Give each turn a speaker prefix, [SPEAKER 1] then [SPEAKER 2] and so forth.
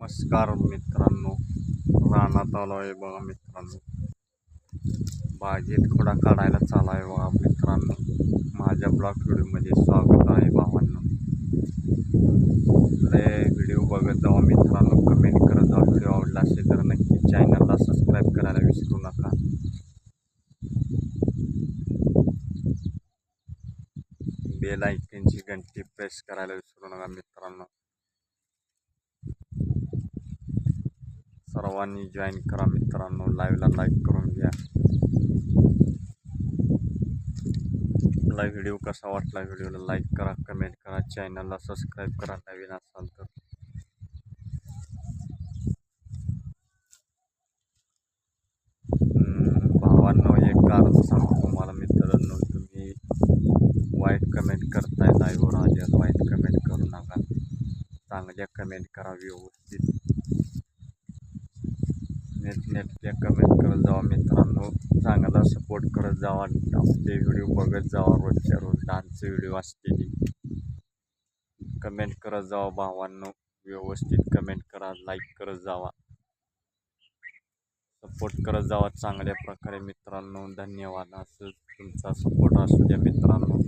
[SPEAKER 1] नमस्कार मित्रांनो, रानात आलो आहे बघा मित्रांनो. बागेत खोडा काढायला चालू आहे बघा मित्रांनो. माझ्या ब्लॉग व्हिडिओमध्ये स्वागत आहे भावांनो. व्हिडिओ बघत जावा मित्रांनो, कमेंट करत जावा. व्हिडिओ आवडला असेल तर नक्की चॅनलला सबस्क्राईब करायला विसरू नका. बेल आयकॉनची घंटी प्रेस करायला विसरू नका मित्रांनो. सर्वांनी जॉईन करा मित्रांनो. लाईव्हला लाईक करून घ्या. मला व्हिडिओ कसा वाटला, व्हिडिओला लाईक करा, कमेंट करा, चॅनलला सबस्क्राईब करा नवीन असाल तर. भावांनो, एक कारण सांगतो तुम्हाला मित्रांनो, तुम्ही वाईट कमेंट करताय लाईव्हवर आल्यावर. वाईट कमेंट करू नका, चांगल्या कमेंट करा, व्यवस्थित नेटनेटक्या कमेंट करत जावा मित्रांनो. चांगला सपोर्ट करत जावा. आपले व्हिडिओ बघत जावा. रोजच्या रोज डान्सचे व्हिडिओ असतील. कमेंट करत जावा भावांनो, व्यवस्थित कमेंट करा, लाईक करत जावा, सपोर्ट करत जावा चांगल्या प्रकारे मित्रांनो. धन्यवाद. असं तुमचा सपोर्ट असू द्या मित्रांनो.